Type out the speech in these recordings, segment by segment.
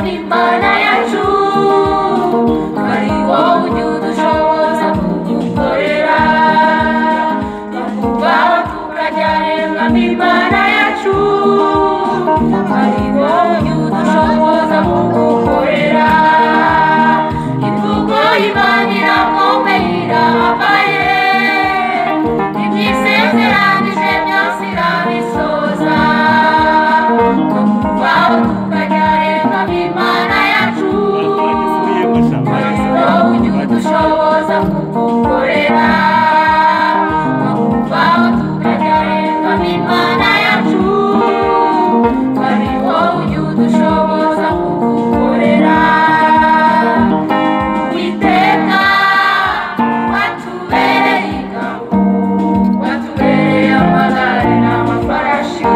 imana yacu ari wowe ujya udushoboza kugukorera tukuvaho tukajya heza imana yacu ari wowe ujya udushoboza kugukorera imvugo y'Imana irakomeye irahambaye ibyisezeranije byose irabisoza tukuvaho tukajya heza imana yacu ari wowe ujya udushoboza kugukorera tukuvaho tukajya heza imana yacu ari wowe ujya udushoboza kugukorera Uwiteka watubereye ingabo watubereye amagare n'amafarashi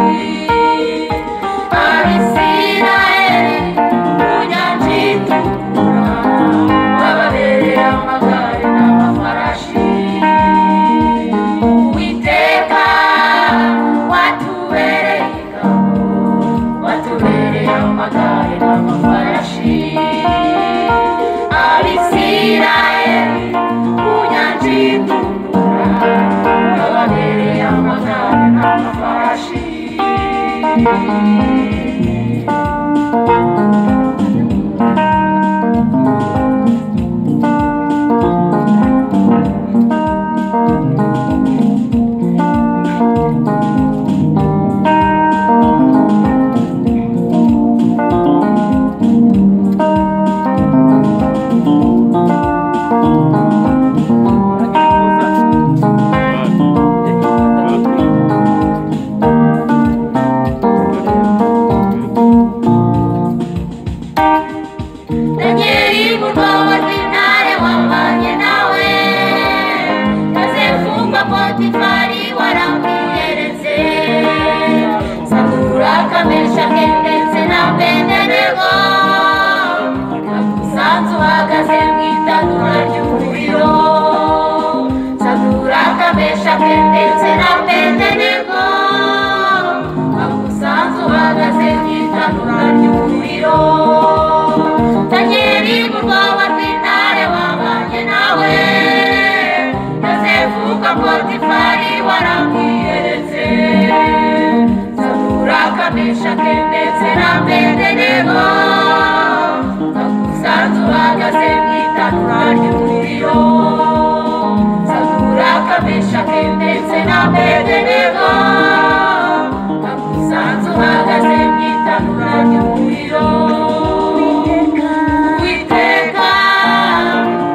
Abisirayeli mu nyanja itukura wababereye amagare n'amafarashi Uwiteka watubereye ingabo watubereye amagare n'amafarashi Abisirayeli mu nyanja itukura wababereye amagare n'amafarashi Danieli murwawa rw'intare wabanye nawe maze mfungwa Potifari waramwiyeretse Saduraka Meshaki ndetse na Abedenego nagusanze uhagaze mu itanura ry'umuriro Saduraka Meshaki ndetse na Abedenego nagusanze uhagaze mu itanura ry'umuriro Danieli murwawa rw'intare wabanye nawe Yosefu ka Potifari waramwiyeretse Saduraka Meshaki ndetse na Abedenego nagusanze uhagaze mu itanura ry'umuriro Saduraka Meshaki ndetse na Abedenego nagusanze uhagaze mu itanura ry'umuriro Uwiteka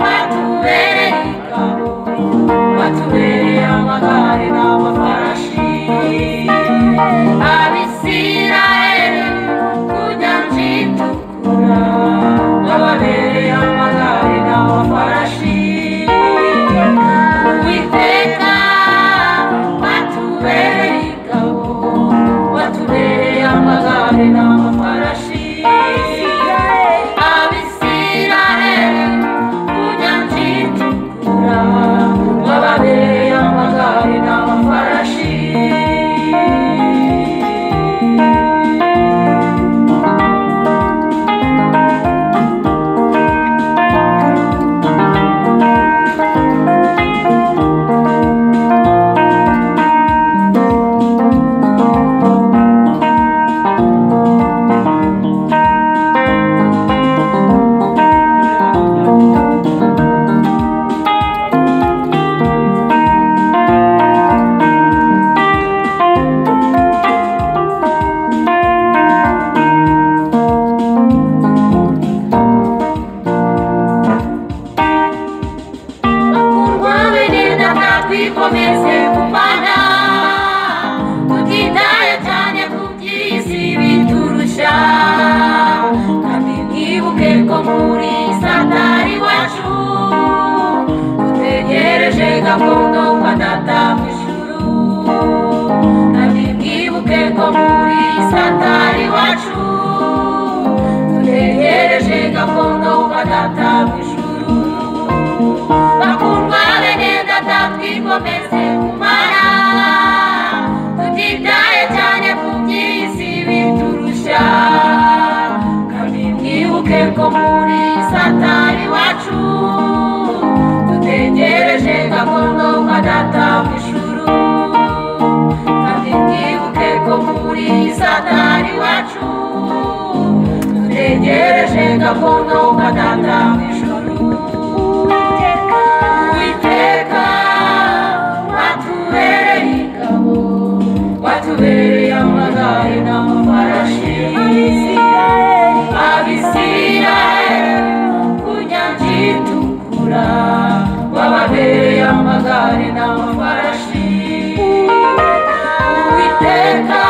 watubereye ingabo watubereye amagare n'amafarashi Abisirayeli ku nyanja itukura wababereye amagare n'amafarashi Uwiteka watubereye ingabo watubereye amagare n'amafarashi Abisirayeli ku nyanja itukura wababereye amagare n'amafarashi Twikomeze kumana tutitaye cyane ku by'isi biturusha kandi mwibuke ko muri Satani wacu dutegereje gakondo kwa data mu ijuru kandi mwibuke ko muri Satani wacu dutegereje gakondo kwa data mu ijuru bakundwa bene data twikomeze kumana tutitaye cyane ku by'isi biturusha kandi mwibuke ko muri satani wacu dutegereje gakondo ka data mu ijuru kandi mwibuke ko muri satani wacu dutegereje gakondo ka data mu ijuru Uwiteka watubereye ingabo watubereye amagare n'amafarashi Abisirayeli ku nyanja itukura wababereye amagare n'amafarashi Uwiteka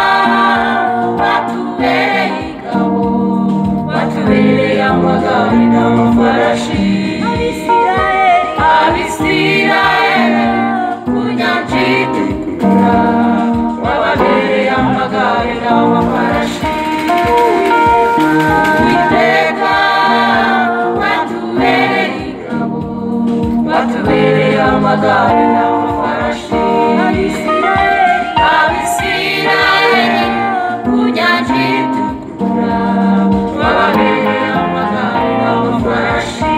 watubereye ingabo watubereye amagare n'amafarashi Abisirayeli ku nyanja itukura wababereye amagare n'amafarashi Uwiteka watubereye ingabo watubereye amagare n'amafarashi Abisirayeli ku nyanja itukura wababereye amagare n'amafarashi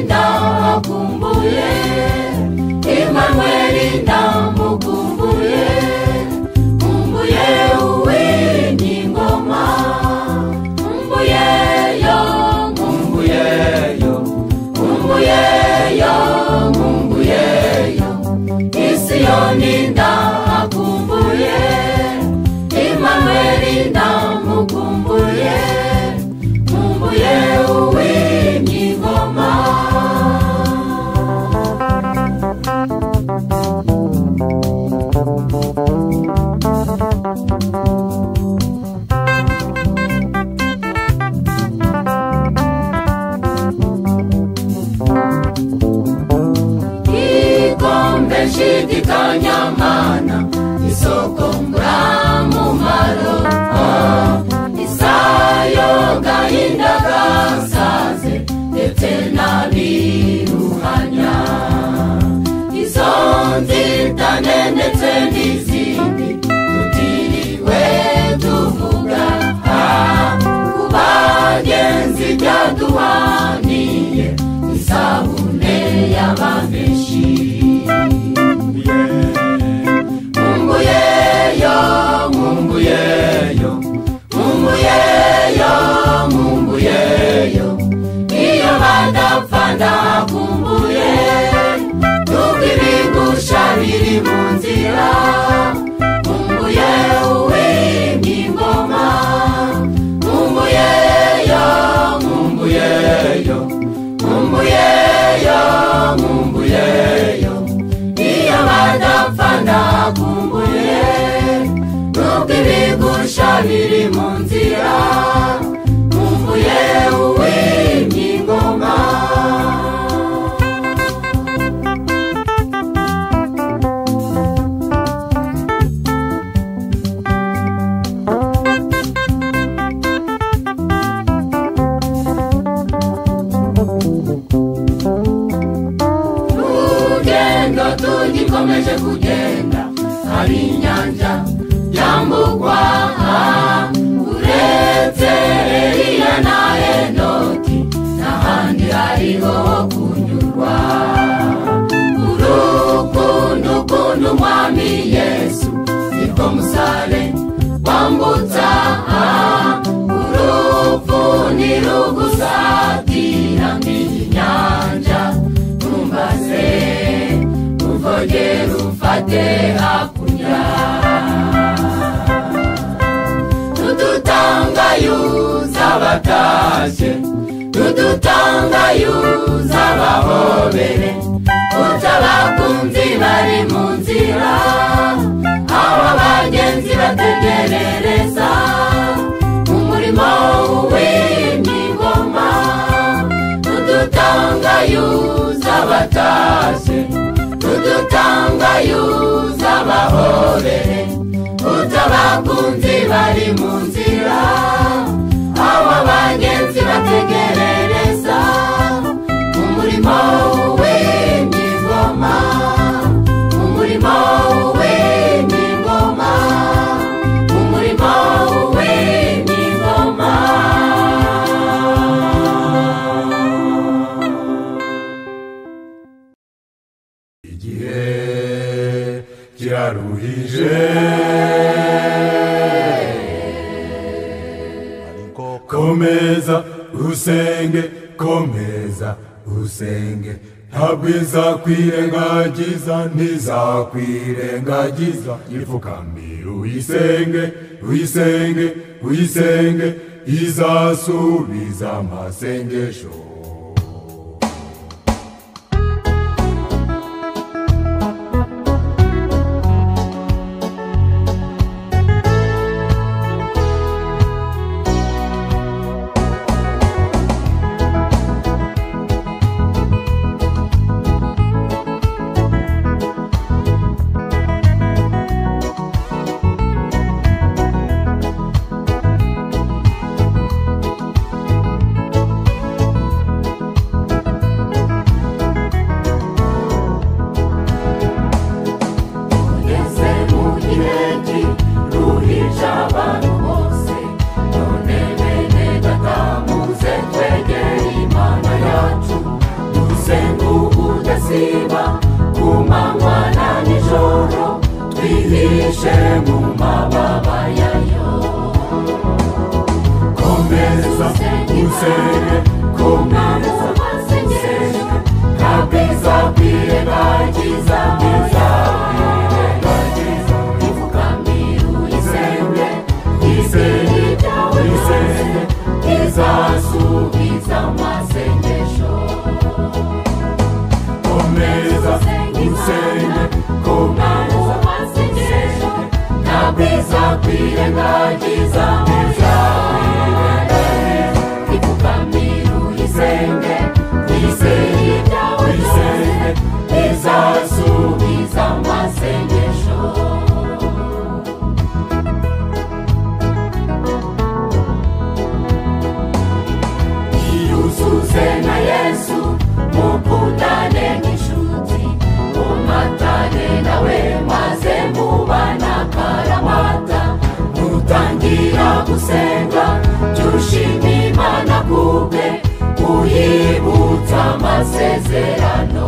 ndakumbuye, Emmanuel ndamukumbuye, kumbuye uw'ingoma, kumbuyeyo, kumbuyeyo, kumbuyeyo, kumbuyeyo, Isiyoni ndakumbuye, Emmanuel ndamukumbuye, kumbuye uw'ingoma. Shidikanya mana isoko mburamumaro, isayo gahinda gasaze ndetse n'abiruhanya, izo nzitane ndetse n'izindi tutiriwe tuvuga, ku bagenzi byaduhaniye isabune y'abameshi. Mumbuyeyo, mumbuyeyo, mumbuyeyo, mumbuyeyo, iyo badapfa ndakumbuye, nubwo ibigusha biri mu nzira, mumbuye uw'ingoma, mumbuyeyo, mumbuyeyo, mumbuyeyo, mumbuyeyo, iyo badapfa ndakumbuye, nubwo ibigusha biri mu nzira, mumbuye uw'ingoma. Tugikomeje kugenda hari inyanja yambukwa, uretse Eliya na Henoti n'ahandi hariho kunyurwa, urukundo ukunda umwami Yesu nirwo musare wambutsa, urupfu ntirugusatira nk'iyi nyanja, ntumbaze uvogera ufate hakurya, tudutangayuza abatashye, tudutangayuza abahobere, utabakunzi bari mu nzira, aho abagenzi bategerereza, umurimo w'ingoma, tudutangayuza abatashye, tudutangayuza abahobere, utabakunzi bari mu nzira, aho abagenzi bategerereza, umurimo w'ingoma, umurimo w'ingoma, umurimo w'ingoma. Igihe kiraruhije, komeza usenge, komeza usenge, ntabwo izakwirengagiza, ntizakwirengagiza, ipfukamira uyisenge, uyisenge, uyisenge, izasubiza amasengesho. usenge komeza masengesho ntabwiza kwirengagiza ipfukamira uyisenge uyisenge uyisenge izasubiza amasengesho iyuzuze na Yesu mukundane nk'inshuti umatane nawe maze mubana karamata mutangira gusenga cyushima Imana kubwe uyibutsa amasezerano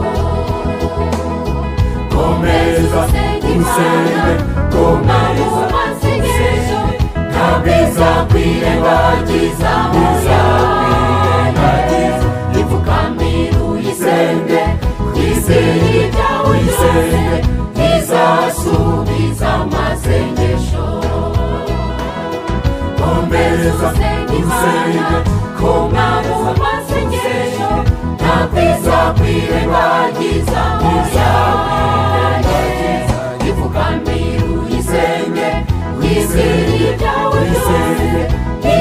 komeza usenge komeza masengesho ntabwiza kwirengagiza ipfukamira uyisenge uyisenge uyisenge izasubiza amasengesho komeza usenge komeza masengesho ntabwiza kwirengagiza ipfukamira uyisenge uyisenge uyisenge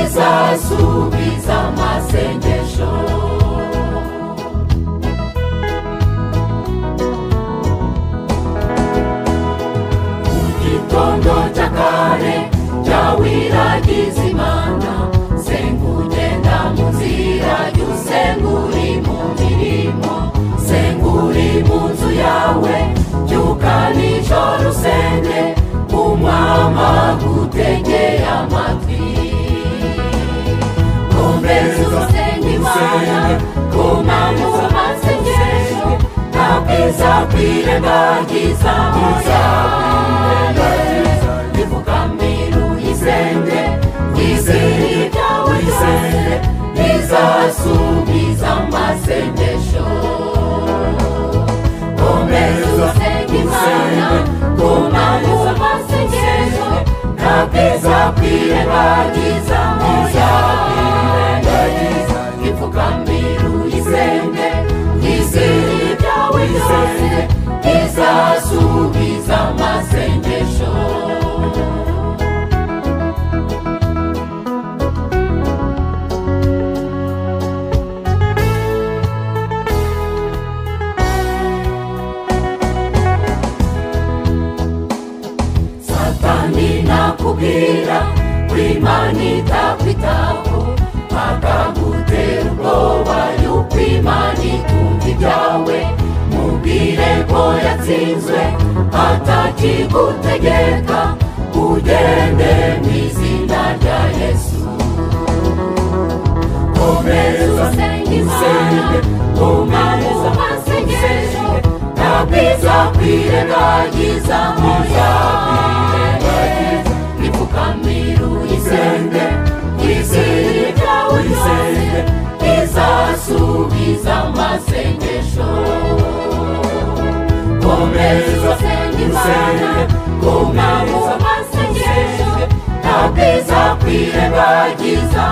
izasubiza amasengesho igitondo cy'akare jawiragiza Imana senga ugenda mu nzira usenga uri mu mirimo senga uri mu nzu yawe byuka nijoro usenge umwama gutegeye amatwi komeza usenge Imana komeza amasengesho ntabwiza kwirengagiza ipfukamira uyisenge uyisenge uyisenge izasubiza amasengesho komeza usenge Imana komeza amasengesho ntabwiza kwirengagiza ipfukamira uyisenge uyisenge uyisenge izasubiza amasengesho Satani nakubwira kw'Imana itakwitaho akagutera ubwoba yuko Imana itumva ibyawe mubwire ko yatsinzwe atakigutegeka ugende mu izina rya Yesu komeza usenge komeza amasengesho ntabwiza kwirengagiza ipfukamira uyisenge uyisenge uyisenge izasubiza amasengesho komeza usenge komeza amasengesho ntabwiza kwirengagiza